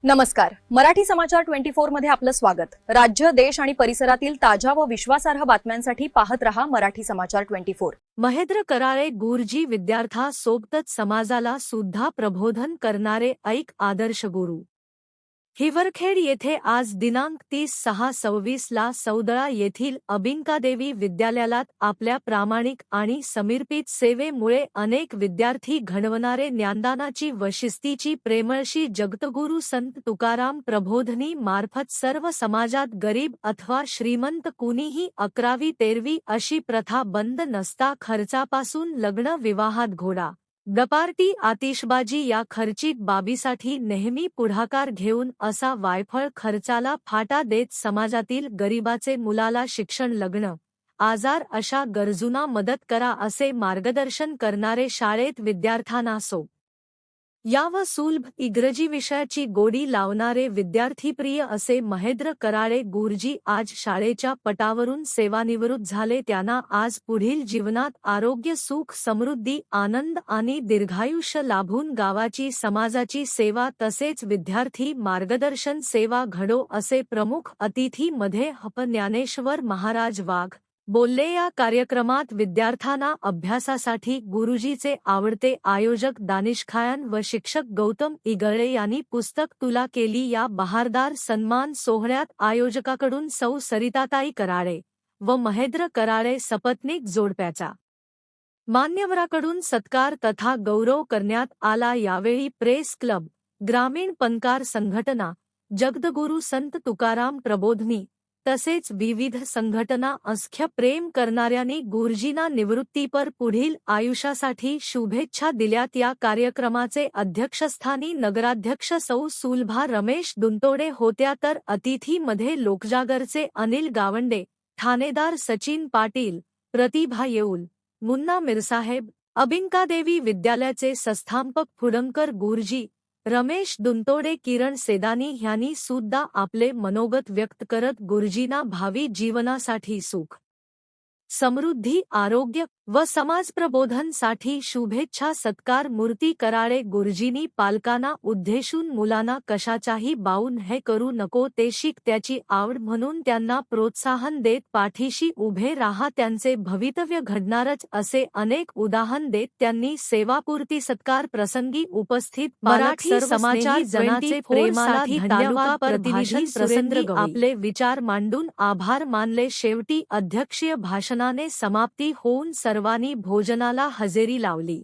नमस्कार. मराठी समाचार 24 मध्ये आपलं स्वागत. राज्य, देश आणि परिसरातील ताज्या व विश्वासार्ह बातम्यांसाठी पाहत रहा मराठी समाचार 24. महेंद्र कराळे गुरुजी विद्यार्थ्यांसोबतच समाजाला सुद्धा प्रबोधन करणारे ऐक आदर्श गुरु. हिवरखेड येथे आज दिनांक 30/6/26 ला सौदळा येथील अबिंकादेवी विद्यालयात आपल्या प्रामाणिक आणि समर्पित सेवेमुळे अनेक विद्यार्थी घडवणारे ज्ञानदानाची व शिस्तीची प्रेमळशी जगद्गुरू संत तुकाराम प्रबोधिनी मार्फत सर्व समाजात गरीब अथवा श्रीमंत कुणीही 11वी 13वी अशी प्रथा बंद नसता खर्चापासून लग्न विवाहात घोडा पार्टी आतिषबाजी या खर्चिक बाबीसाठी नेहमी पुढाकार घेऊन असा वायफळ खर्चाला फाटा देत समाजातील गरिबाचे मुलाला शिक्षण लग्न आजार अशा गरजूंना मदत करा असे मार्गदर्शन करणारे शाळेत विद्यार्थ्यांना या व सुलभ इंग्रजी विषयाची गोडी लावणारे विद्यार्थीप्रिय असे महेंद्र कराळे गुरुजी आज शाळेच्या पटावरून सेवानिवृत्त झाले. त्यांना आज पुढील जीवनात आरोग्य सुख समृद्धी आनंद आणि दीर्घायुष्य लाभून गावाची समाजाची सेवा तसेच विद्यार्थी मार्गदर्शन सेवा घडो असे प्रमुख अतिथी मध्ये ज्ञानेश्वर महाराज वाघ बोलले. या कार्यक्रमात विद्यार्थ्यांना अभ्यासासाठी गुरुजीचे आवडते आयोजक दानिशखान व शिक्षक गौतम इगळे यांनी पुस्तक तुला केली या बहारदार सन्मान सोहळ्यात आयोजकाकडून सौ सरिताताई कराळे व महेंद्र कराळे सपत्नीक जोडप्याचा मान्यवराकडून सत्कार तथा गौरव करण्यात आला. यावेळी प्रेस क्लब, ग्रामीण पणकार संघटना, जगद्गुरू संत तुकाराम प्रबोधिनी तसेच विविध संघटना असंख्य प्रेम करणाऱ्यांनी गुरुजींना निवृत्तीपर पुढील आयुष्यासाठी शुभेच्छा दिल्यात. या कार्यक्रमाचे अध्यक्षस्थानी नगराध्यक्ष सौ सुलभा रमेश दुंतोडे होत्या तर अतिथीमध्ये लोकजागरचे अनिल गावंडे, ठाणेदार सचिन पाटील, प्रतिभा येऊल, मुन्ना मिरसाहेब, अबिंकादेवी विद्यालयाचे संस्थापक फुडंकर गुरुजी, रमेश दुंतोडे, किरण सेदानी ह्यांनी सुद्धा आपले मनोगत व्यक्त करत गुरुजींना भावी जीवनासाठी सुख समृद्धी आरोग्य व समाज प्रबोधन साठी शुभेच्छा सत्कार. मूर्ती कराळे गुरुजींनी पालकांना उद्देशून मुलांना कशाचाही बाऊन हे करू नको ते शिक त्याची आवड म्हणून त्यांना प्रोत्साहन देत पाठीशी उभे राहा त्यांचे भवितव्य घडणारच असे अनेक उदाहरण देत त्यांनी सेवापूर्ती सत्कार प्रसंगी उपस्थित मराठी समाचार जनाचे प्रेमाला धन्यवाद प्रतिनिधी प्रसंगी आपले विचार मांडून आभार मानले. शेवटी अध्यक्षीय भाषणाने समाप्ती होऊन सर्वांनी भोजनाला हजेरी लावली.